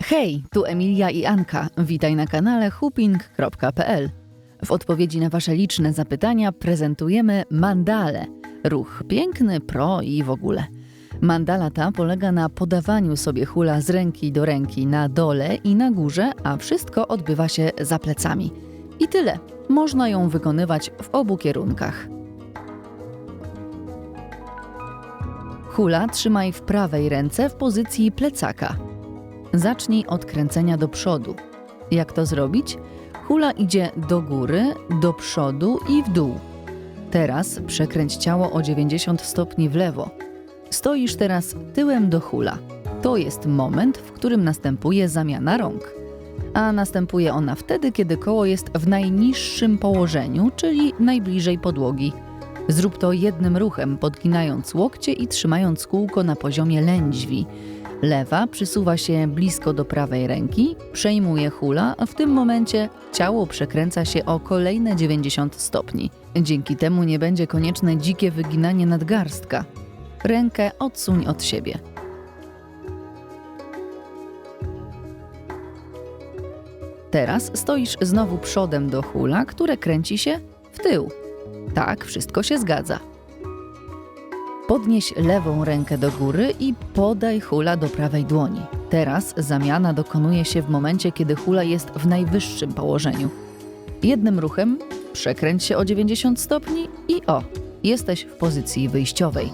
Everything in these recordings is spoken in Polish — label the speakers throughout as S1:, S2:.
S1: Hej, tu Emilia i Anka. Witaj na kanale hooping.pl. W odpowiedzi na Wasze liczne zapytania prezentujemy mandalę. Ruch piękny, pro i w ogóle. Mandala ta polega na podawaniu sobie hula z ręki do ręki na dole i na górze, a wszystko odbywa się za plecami. I tyle. Można ją wykonywać w obu kierunkach. Hula trzymaj w prawej ręce w pozycji plecaka. Zacznij od kręcenia do przodu. Jak to zrobić? Hula idzie do góry, do przodu i w dół. Teraz przekręć ciało o 90 stopni w lewo. Stoisz teraz tyłem do hula. To jest moment, w którym następuje zamiana rąk. A następuje ona wtedy, kiedy koło jest w najniższym położeniu, czyli najbliżej podłogi. Zrób to jednym ruchem, podginając łokcie i trzymając kółko na poziomie lędźwi. Lewa przysuwa się blisko do prawej ręki, przejmuje hula, a w tym momencie ciało przekręca się o kolejne 90 stopni. Dzięki temu nie będzie konieczne dzikie wyginanie nadgarstka. Rękę odsuń od siebie. Teraz stoisz znowu przodem do hula, które kręci się w tył. Tak, wszystko się zgadza. Podnieś lewą rękę do góry i podaj hula do prawej dłoni. Teraz zamiana dokonuje się w momencie, kiedy hula jest w najwyższym położeniu. Jednym ruchem przekręć się o 90 stopni i jesteś w pozycji wyjściowej.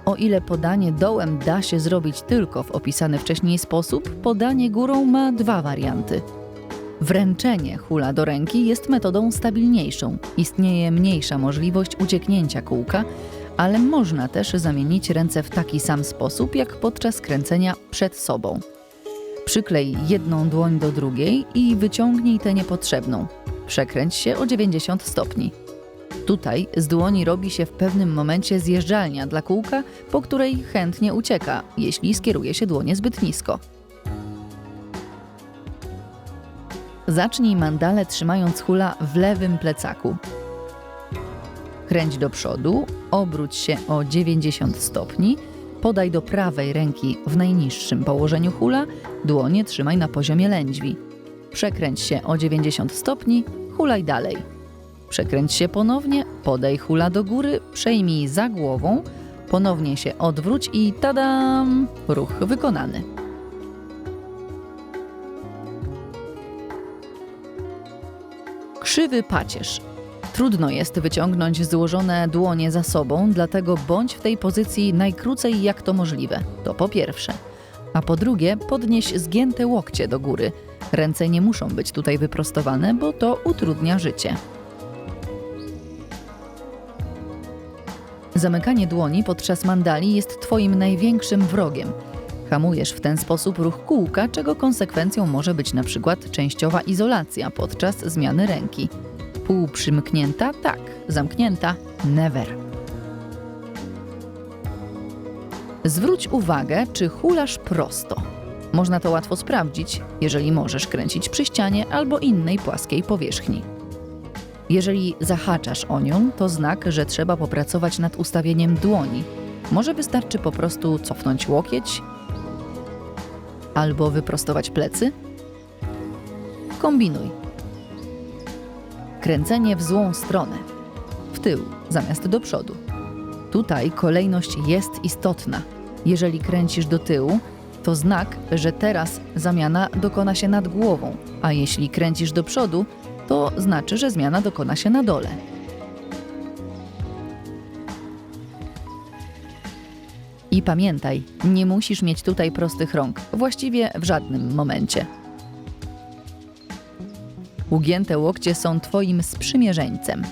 S1: O ile podanie dołem da się zrobić tylko w opisany wcześniej sposób, podanie górą ma dwa warianty. Wręczenie hula do ręki jest metodą stabilniejszą. Istnieje mniejsza możliwość ucieknięcia kółka, ale można też zamienić ręce w taki sam sposób, jak podczas kręcenia przed sobą. Przyklej jedną dłoń do drugiej i wyciągnij tę niepotrzebną. Przekręć się o 90 stopni. Tutaj z dłoni robi się w pewnym momencie zjeżdżalnia dla kółka, po której chętnie ucieka, jeśli skieruje się dłonie zbyt nisko. Zacznij mandalę trzymając hula w lewym plecaku. Kręć do przodu, obróć się o 90 stopni, podaj do prawej ręki w najniższym położeniu hula, dłonie trzymaj na poziomie lędźwi. Przekręć się o 90 stopni, hulaj dalej. Przekręć się ponownie, podaj hula do góry, przejmij za głową, ponownie się odwróć i tadam! Ruch wykonany. Krzywy pacierz. Trudno jest wyciągnąć złożone dłonie za sobą, dlatego bądź w tej pozycji najkrócej jak to możliwe. To po pierwsze. A po drugie, podnieś zgięte łokcie do góry. Ręce nie muszą być tutaj wyprostowane, bo to utrudnia życie. Zamykanie dłoni podczas mandali jest Twoim największym wrogiem. Hamujesz w ten sposób ruch kółka, czego konsekwencją może być na przykład częściowa izolacja podczas zmiany ręki. Pół przymknięta, tak, zamknięta, never. Zwróć uwagę, czy hulasz prosto. Można to łatwo sprawdzić, jeżeli możesz kręcić przy ścianie albo innej płaskiej powierzchni. Jeżeli zahaczasz o nią, to znak, że trzeba popracować nad ustawieniem dłoni. Może wystarczy po prostu cofnąć łokieć albo wyprostować plecy. Kombinuj. Kręcenie w złą stronę. W tył zamiast do przodu. Tutaj kolejność jest istotna. Jeżeli kręcisz do tyłu, to znak, że teraz zamiana dokona się nad głową, a jeśli kręcisz do przodu, to znaczy, że zmiana dokona się na dole. I pamiętaj, nie musisz mieć tutaj prostych rąk, właściwie w żadnym momencie. Ugięte łokcie są Twoim sprzymierzeńcem.